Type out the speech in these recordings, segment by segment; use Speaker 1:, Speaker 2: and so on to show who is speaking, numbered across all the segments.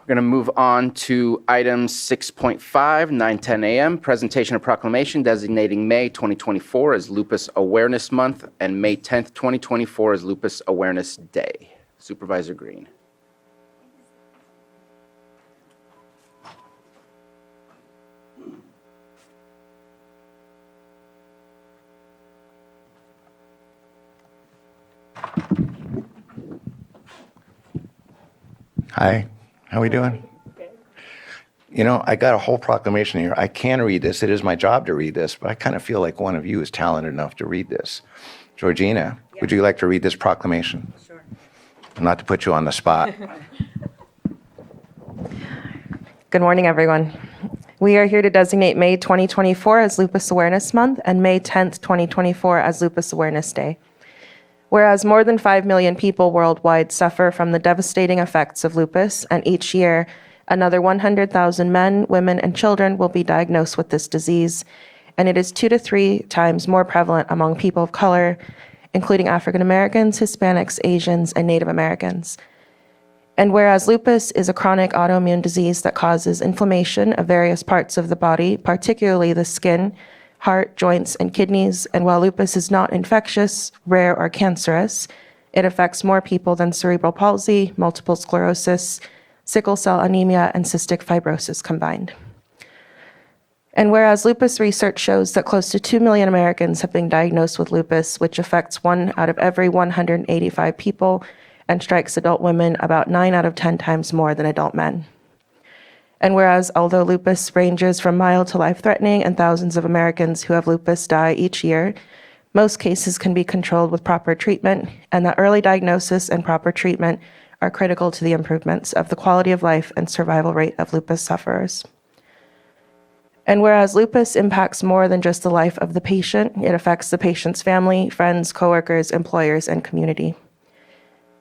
Speaker 1: We're going to move on to items 6.5, 9:10 a.m., presentation of proclamation designating May 2024 as Lupus Awareness Month and May 10th, 2024 as Lupus Awareness Day. Supervisor Green.
Speaker 2: Hi, how we doing? You know, I got a whole proclamation here. I can read this. It is my job to read this, but I kind of feel like one of you is talented enough to read this. Georgina, would you like to read this proclamation?
Speaker 3: Sure.
Speaker 2: Not to put you on the spot.
Speaker 3: Good morning, everyone. We are here to designate May 2024 as Lupus Awareness Month and May 10th, 2024 as Lupus Awareness Day. Whereas more than 5 million people worldwide suffer from the devastating effects of lupus, and each year, another 100,000 men, women, and children will be diagnosed with this disease, and it is 2 to 3 times more prevalent among people of color, including African Americans, Hispanics, Asians, and Native Americans. And whereas lupus is a chronic autoimmune disease that causes inflammation of various parts of the body, particularly the skin, heart, joints, and kidneys, and while lupus is not infectious, rare, or cancerous, it affects more people than cerebral palsy, multiple sclerosis, sickle cell anemia, and cystic fibrosis combined. And whereas lupus research shows that close to 2 million Americans have been diagnosed with lupus, which affects 1 out of every 185 people and strikes adult women about 9 out of 10 times more than adult men. And whereas although lupus ranges from mild to life-threatening and thousands of Americans who have lupus die each year, most cases can be controlled with proper treatment, and that early diagnosis and proper treatment are critical to the improvements of the quality of life and survival rate of lupus sufferers. And whereas lupus impacts more than just the life of the patient, it affects the patient's family, friends, coworkers, employers, and community.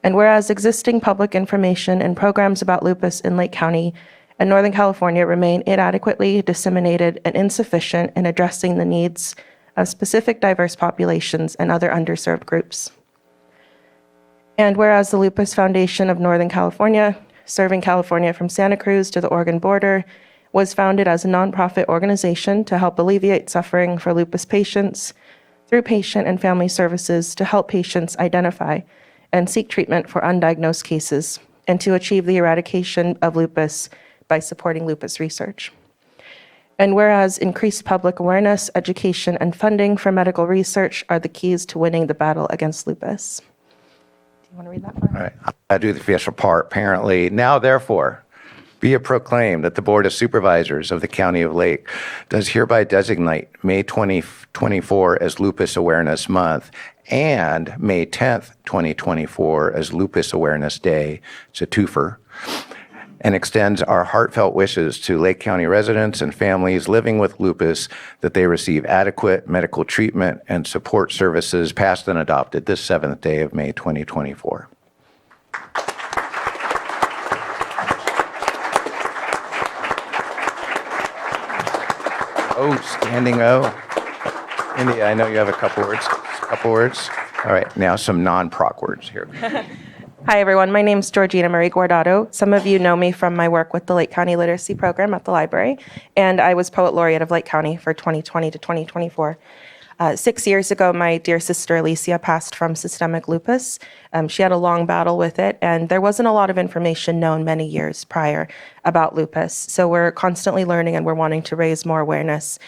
Speaker 3: And whereas existing public information and programs about lupus in Lake County and Northern California remain inadequately disseminated and insufficient in addressing the needs of specific diverse populations and other underserved groups. And whereas the Lupus Foundation of Northern California, serving California from Santa Cruz to the Oregon border, was founded as a nonprofit organization to help alleviate suffering for lupus patients through patient and family services to help patients identify and seek treatment for undiagnosed cases and to achieve the eradication of lupus by supporting lupus research. And whereas increased public awareness, education, and funding for medical research are the keys to winning the battle against lupus. Do you want to read that part?
Speaker 2: All right, I'll do the official part, apparently. Now, therefore, be it proclaimed that the Board of Supervisors of the County of Lake does hereby designate May 2024 as Lupus Awareness Month and May 10th, 2024 as Lupus Awareness Day. It's a twofer. And extends our heartfelt wishes to Lake County residents and families living with lupus that they receive adequate medical treatment and support services passed and adopted this 7th day of May 2024. Oh, standing O. India, I know you have a couple words. All right, now some non-proc words here.
Speaker 3: Hi, everyone. My name is Georgina Marie Guardado. Some of you know me from my work with the Lake County Literacy Program at the library, and I was Poet Laureate of Lake County for 2020 to 2024. 6 years ago, my dear sister Alicia passed from systemic lupus. She had a long battle with it, and there wasn't a lot of information known many years prior about lupus. So we're constantly learning, and we're wanting to raise more awareness.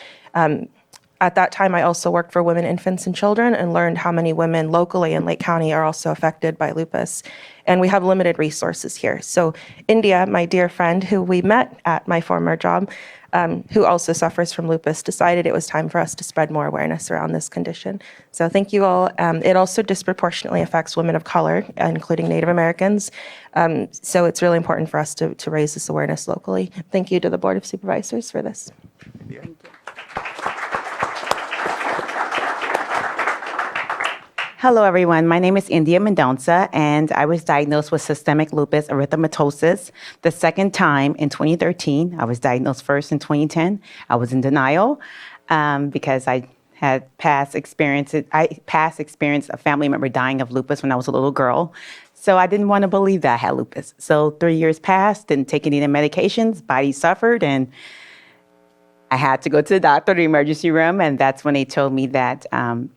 Speaker 3: At that time, I also worked for women, infants, and children and learned how many women locally in Lake County are also affected by lupus. And we have limited resources here. So India, my dear friend who we met at my former job, who also suffers from lupus, decided it was time for us to spread more awareness around this condition. So thank you all. It also disproportionately affects women of color, including Native Americans. So it's really important for us to raise this awareness locally. Thank you to the Board of Supervisors for this.
Speaker 2: Yeah.
Speaker 3: Thank you.
Speaker 4: Hello, everyone. My name is India Mendonça, and I was diagnosed with systemic lupus erythematosus the second time in 2013. I was diagnosed first in 2010. I was in denial because I had past experience a family member dying of lupus when I was a little girl. So I didn't want to believe that I had lupus. So 3 years passed, didn't take any of the medications, body suffered, and I had to go to the doctor, the emergency room, and that's when they told me that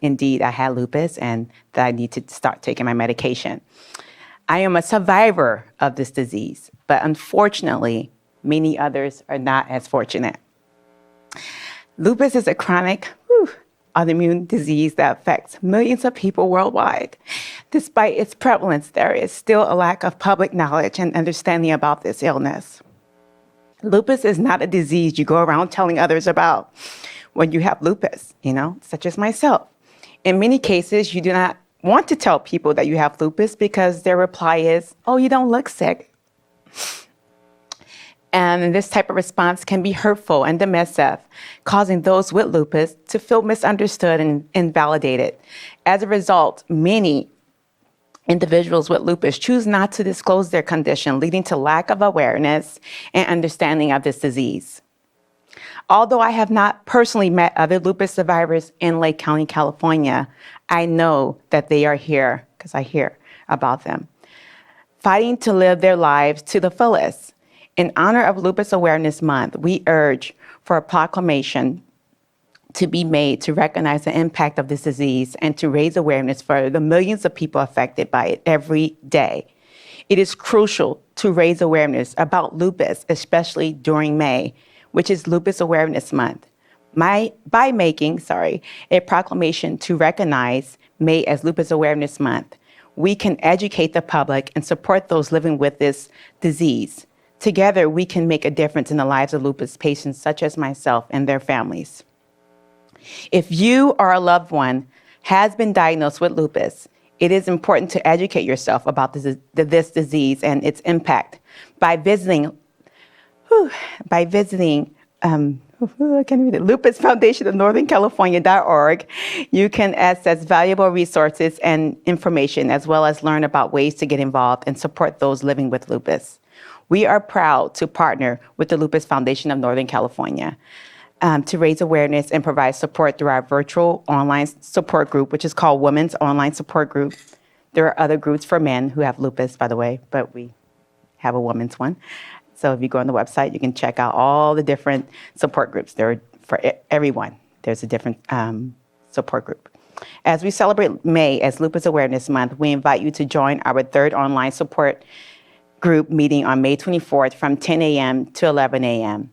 Speaker 4: indeed I had lupus and that I need to start taking my medication. I am a survivor of this disease, but unfortunately, many others are not as fortunate. Lupus is a chronic autoimmune disease that affects millions of people worldwide. Despite its prevalence, there is still a lack of public knowledge and understanding about this illness. Lupus is not a disease you go around telling others about when you have lupus, such as myself. In many cases, you do not want to tell people that you have lupus because their reply is, "Oh, you don't look sick." And this type of response can be hurtful and dismissive, causing those with lupus to feel misunderstood and invalidated. As a result, many individuals with lupus choose not to disclose their condition, leading to lack of awareness and understanding of this disease. Although I have not personally met other lupus survivors in Lake County, California, I know that they are here because I hear about them, fighting to live their lives to the fullest. In honor of Lupus Awareness Month, we urge for a proclamation to be made to recognize the impact of this disease and to raise awareness for the millions of people affected by it every day. It is crucial to raise awareness about lupus, especially during May, which is Lupus Awareness Month. By making a proclamation to recognize May as Lupus Awareness Month, we can educate the public and support those living with this disease. Together, we can make a difference in the lives of lupus patients such as myself and their families. If you or a loved one has been diagnosed with lupus, it is important to educate yourself about this disease and its impact by visiting Lupus Foundation of Northern California.org. You can access valuable resources and information, as well as learn about ways to get involved and support those living with lupus. We are proud to partner with the Lupus Foundation of Northern California to raise awareness and provide support through our virtual online support group, which is called Women's Online Support Group. There are other groups for men who have lupus, by the way, but we have a women's one. So if you go on the website, you can check out all the different support groups. There are for everyone. There's a different support group. As we celebrate May as Lupus Awareness Month, we invite you to join our third online support group meeting on May 24th from 10 a.m. to 11 a.m.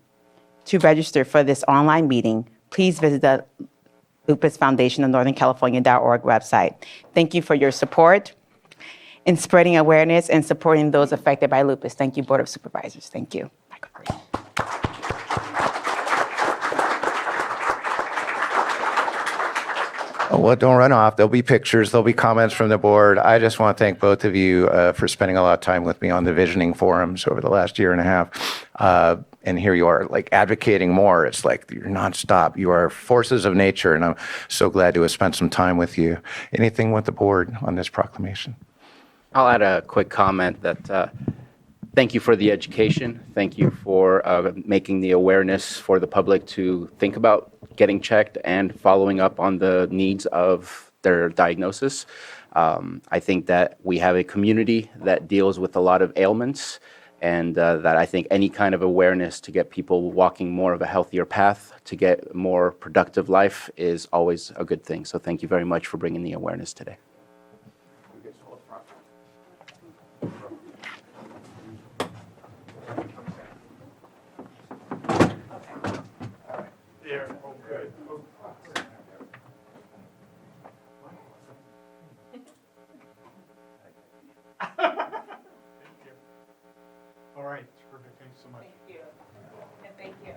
Speaker 4: To register for this online meeting, please visit the Lupus Foundation of Northern California.org website. Thank you for your support in spreading awareness and supporting those affected by lupus. Thank you, Board of Supervisors. Thank you.
Speaker 2: Well, don't run off. There'll be pictures. There'll be comments from the board. I just want to thank both of you for spending a lot of time with me on the visioning forums over the last year and a half. And here you are, like, advocating more. It's like you're nonstop. You are forces of nature, and I'm so glad to have spent some time with you. Anything with the board on this proclamation?
Speaker 1: I'll add a quick comment that thank you for the education. Thank you for making the awareness for the public to think about getting checked and following up on the needs of their diagnosis. I think that we have a community that deals with a lot of ailments, and that I think any kind of awareness to get people walking more of a healthier path, to get more productive life, is always a good thing. So thank you very much for bringing the awareness today.
Speaker 5: All right, terrific. Thanks so much.
Speaker 3: Thank you. And thank you.